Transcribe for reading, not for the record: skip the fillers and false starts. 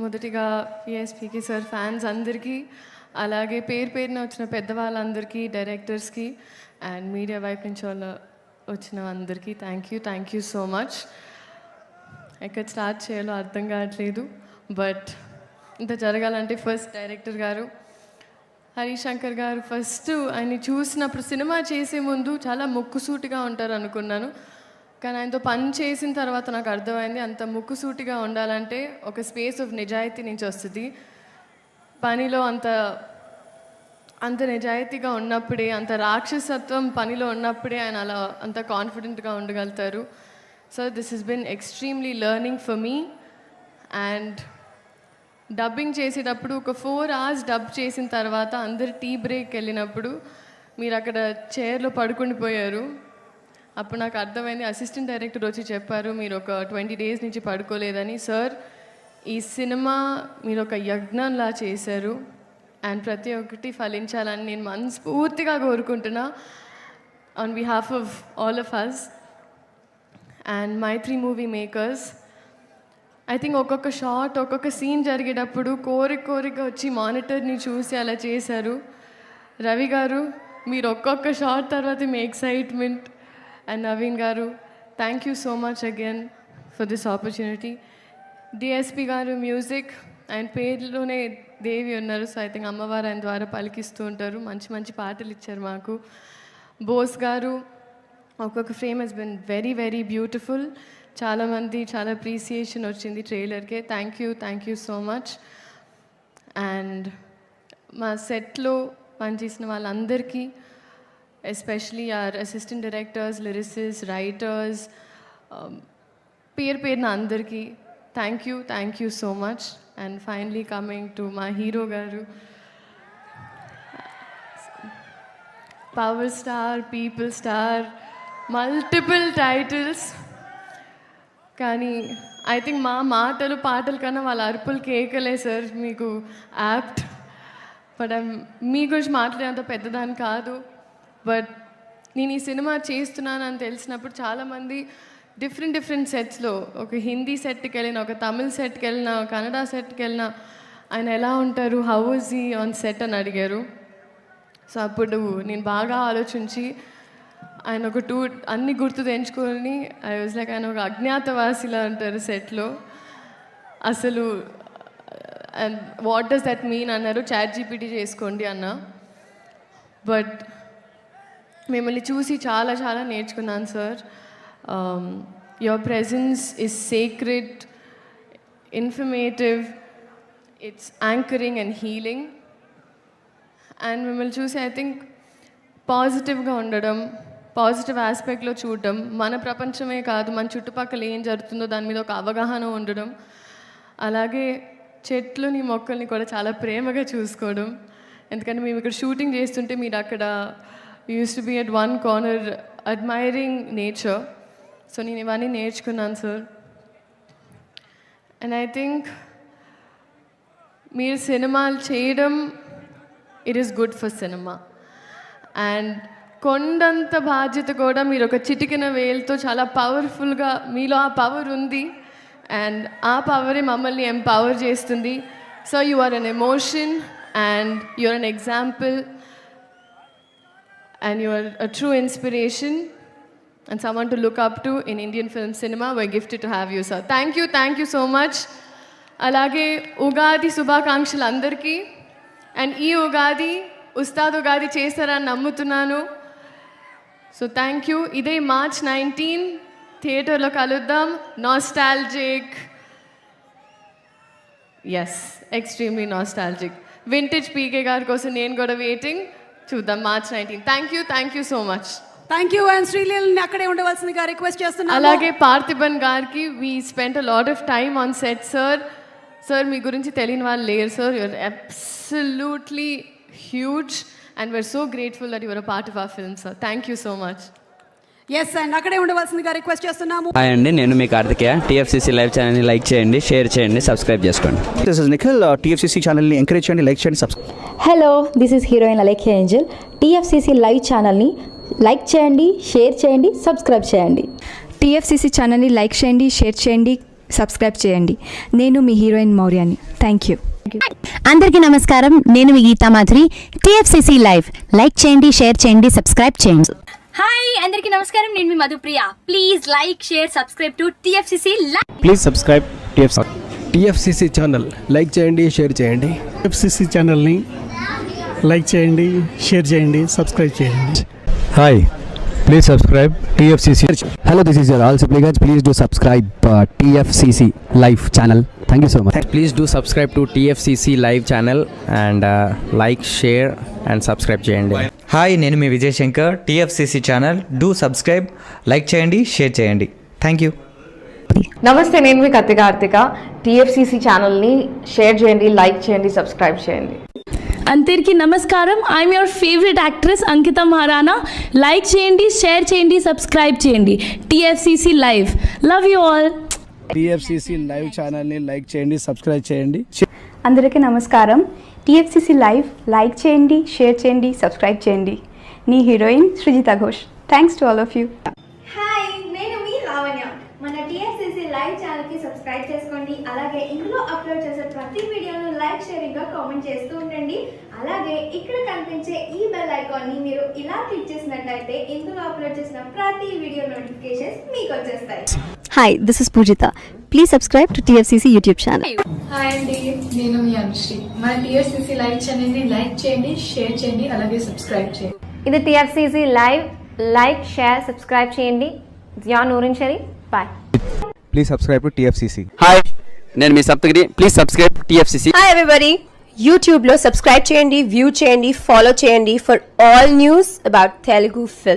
మొదటిగా పిఎస్పికి sir fans అందరికీ, అలాగే పేరు పేరున వచ్చిన పెద్దవాళ్ళందరికీ, డైరెక్టర్స్కి అండ్ మీడియా వైపు నుంచి వచ్చిన అందరికీ థ్యాంక్ యూ సో మచ్. ఎక్కడ స్టార్ట్ చేయాలో అర్థం కావట్లేదు, బట్ ఇంత జరగాలంటే ఫస్ట్ డైరెక్టర్ గారు హరిశంకర్ గారు, ఫస్ట్ ఆయన్ని చూసినప్పుడు సినిమా చేసే ముందు చాలా ముక్కుసూటిగా ఉంటారు అనుకున్నాను, కానీ ఆయనతో పని చేసిన తర్వాత నాకు అర్థమైంది అంత ముక్కుసూటిగా ఉండాలంటే ఒక స్పేస్ ఆఫ్ నిజాయితీ నుంచి వస్తుంది. పనిలో అంత నిజాయితీగా ఉన్నప్పుడే, అంత రాక్షసత్వం పనిలో ఉన్నప్పుడే ఆయన అలా అంత కాన్ఫిడెంట్గా ఉండగలుగుతారు. So this has been extremely learning for me. And dubbing చేసేటప్పుడు ఒక 4 hours డబ్ చేసిన తర్వాత అందరు టీ బ్రేక్ వెళ్ళినప్పుడు మీరు అక్కడ చైర్లో పడుకుండిపోయారు. అప్పుడు నాకు అర్థమైంది, అసిస్టెంట్ డైరెక్టర్ వచ్చి చెప్పారు మీరు ఒక 20 days నుంచి పడుకోలేదని. సార్, ఈ సినిమా మీరు ఒక యజ్ఞంలా చేశారు అండ్ ప్రతి ఒక్కటి ఫలించాలని నేను మనస్ఫూర్తిగా కోరుకుంటున్నా on behalf of all of us and Mythri movie makers. I think ఒక్కొక్క షాట్, ఒక్కొక్క సీన్ జరిగేటప్పుడు కోరిక వచ్చి మానిటర్ని చూసి అలా చేశారు. రవి గారు, మీరు ఒక్కొక్క షాట్ తర్వాత మీ ఎక్సైట్మెంట్. అండ్ నవీన్ గారు, thank you so much again for this opportunity. DSP గారు మ్యూజిక్, ఆయన పేరులోనే దేవి ఉన్నారు, సో ఐ థింక్ అమ్మవారు ఆయన ద్వారా పలికిస్తూ ఉంటారు, మంచి మంచి పాటలు ఇచ్చారు మాకు. బోస్ గారు, ఒక్కొక్క frame has been very very beautiful. చాలామంది చాలా అప్రిసియేషన్ వచ్చింది ట్రైలర్కే. Thank you so much. And మా సెట్లో పనిచేసిన వాళ్ళందరికీ, especially our assistant directors, lyricist, writers, పేరున అందరికీ thank you so much. And finally coming to మా హీరో గారు, power star, people star, multiple titles. కానీ ఐ థింక్ మా మాటలు పాటల కన్నా వాళ్ళ అరుపులు కేకలే సార్ మీకు యాప్ట్. బట్ మీ గురించి మాట్లాడేంత పెద్దదాన్ని కాదు, బట్ నేను ఈ సినిమా చేస్తున్నానని తెలిసినప్పుడు చాలామంది డిఫరెంట్ సెట్స్లో, ఒక హిందీ సెట్కి వెళ్ళిన, ఒక తమిళ్ సెట్కి వెళ్ళిన, కన్నడ సెట్కి వెళ్ళిన, ఆయన ఎలా ఉంటారు, how is he on set అని అడిగారు. సో అప్పుడు నేను బాగా ఆలోచించి ఆయన ఒక అన్ని గుర్తు తెంచుకొని ఐ వాజ్ లైక్, ఆయన ఒక అజ్ఞాతవాసిలా ఉంటారు సెట్లో అసలు. And what does that mean అన్నారు, ChatGPT చేసుకోండి అన్న. బట్ మిమ్మల్ని చూసి చాలా నేర్చుకున్నాను sir. Your presence is sacred, informative, it's anchoring and healing. And మిమ్మల్ని చూసి ఐ థింక్ పాజిటివ్గా ఉండడం, పాజిటివ్ ఆస్పెక్ట్లో చూడడం, మన ప్రపంచమే కాదు మన చుట్టుపక్కల ఏం జరుగుతుందో దాని మీద ఒక అవగాహన ఉండడం, అలాగే చెట్లుని మొక్కల్ని కూడా చాలా ప్రేమగా చూసుకోవడం. ఎందుకంటే మేము ఇక్కడ షూటింగ్ చేస్తుంటే మీరు అక్కడ use to be at one corner admiring nature. So నేను ఇవన్నీ నేర్చుకున్నాను సార్. అండ్ ఐ థింక్ మీరు సినిమాలు చేయడం, it is good for cinema. And కొండంత బాధ్యత కూడా మీరు ఒక చిటికిన వేలుతో చాలా పవర్ఫుల్గా, మీలో ఆ పవర్ ఉంది అండ్ ఆ పవరే మమ్మల్ని ఎంపవర్ చేస్తుంది. So you are an emotion and you are an example and you are a true inspiration and someone to look up to in Indian film cinema. We're gifted to have you, sir. Thank you so much. Alage Ugadi Subhakankshalu andarki. And ee Ugadi Ustad Ugadi chestarani nammutunnanu. So thank you. Ide March 19 theater lo kaluddam. Nostalgic. Yes, extremely nostalgic. Vintage PK gar kosam nenu kuda waiting. చూద్దాం March 19. Thank you so much. Thank you. And శ్రీలీలని అక్కడే ఉండవలసిందిగా request చేస్తున్నాను. అలాగే పార్థిబన్ గారికి, we spent a lot of time on set sir. మీ గురించి తెలియని వాళ్ళు లేరు sir. You're absolutely huge and we're so grateful that you're a part of our film sir. Thank you so much. Yes, and అక్కడే ఉండవలసిందిగా request చేస్తున్నాము. Hi అండి, నేను మీ కార్తికేయ. TFCC లైవ్ ఛానల్ని లైక్ చేయండి, షేర్ చేయండి, సబ్స్క్రైబ్ చేసుకోండి. This is Nikhil. TFCC ఛానల్ని ఎంకరేజ్ చేయండి, లైక్ చేయండి, subscribe. Hello, this is heroine Alekhya Angel. TFCC live ఛానల్ని లైక్ చేయండి, షేర్ చేయండి, సబ్స్క్రైబ్ చేయండి. TFCC ఛానల్ని లైక్ చేయండి, షేర్ చేయండి, సబ్స్క్రైబ్ చేయండి. నేను మీ హీరోయిన్ మౌర్యాని. Thank you. అందరికీ నమస్కారం, నేను మీ Geetha Madhuri. TFCC live like చేయండి, షేర్ చేయండి, సబ్స్క్రైబ్ చేయండి. హాయ్ అందరికీ నమస్కారం, నేను మీ Madhupriya. Please like share subscribe to TFCC live. Please subscribe TFCC channel. Like చేయండి, షేర్ చేయండి. TFCC ఛానల్ని లైక్ చేయండి, షేర్ చేయండి, సబ్స్క్రైబ్ చేయండి. Hi, please subscribe TFCC. Hello, this is your ఆల్ సిప్లిగన్స్. Please do subscribe TFCC live channel. Thank you so much. Please do subscribe to TFCC live channel and like, share and subscribe చేయండి. Hi, నేను మీ Vijay Shankar. TFCC channel do subscribe, like చేయండి, share చేయండి. Thank you. నమస్తే, నేను మీ Karthika. TFCC ఛానల్ని share చేయండి, లైక్ చేయండి, సబ్స్క్రైబ్ చేయండి. అందరికీ నమస్కారం, I'm your favourite actress Ankita Maharana. Like చేయండి, షేర్ చేయండి, సబ్స్క్రైబ్ చేయండి. TFCC live. Love you all. TFCC live ఛానల్ని లైక్ చేయండి, సబ్స్క్రైబ్ చేయండి. అందరికీ నమస్కారం. TFCC లైవ్ లైక్ చేయండి, షేర్ చేయండి, సబ్స్క్రైబ్ చేయండి. నీ heroine Srujitha Ghosh. Thanks to all of you. Hi, నేను మీ లావణ్య. మన TFCC లైవ్ ఛానల్ కి సబ్స్క్రైబ్ చేసుకోండి. అలాగే ఇందులో అప్లోడ్ చేసే ప్రతి వీడియోను లైక్, షేరింగ్ గా కామెంట్ చేస్తూ ఉండండి. అలాగే ఇక్కడ కనిపించే ఈ బెల్ ఐకాన్ ని మీరు ఇలా క్లిక్ చేసినట్లయితే ఇందులో అప్లోడ్ చేసిన ప్రతి వీడియో నోటిఫికేషన్స్ మీకు వచ్చేస్తాయి. Hi, this is Poojitha. Please subscribe to TFCC YouTube channel. Hi అండి, నేను మీ అనుశ్రీ. మన TFCC లైవ్ ఛానల్ని లైక్ చేయండి, షేర్ చేయండి, అలాగే సబ్స్క్రైబ్ చేయండి. ఇది TFCC live. Like, share, subscribe చేయండి. Zia Noorin Sharif. Bye. Please subscribe to TFCC. Hi, నేను మీ Saptagiri. Please subscribe TFCC. Hi everybody, యూట్యూబ్లో సబ్స్క్రైబ్ చేయండి, వ్యూ చేయండి, ఫాలో చేయండి for all news about Telugu film.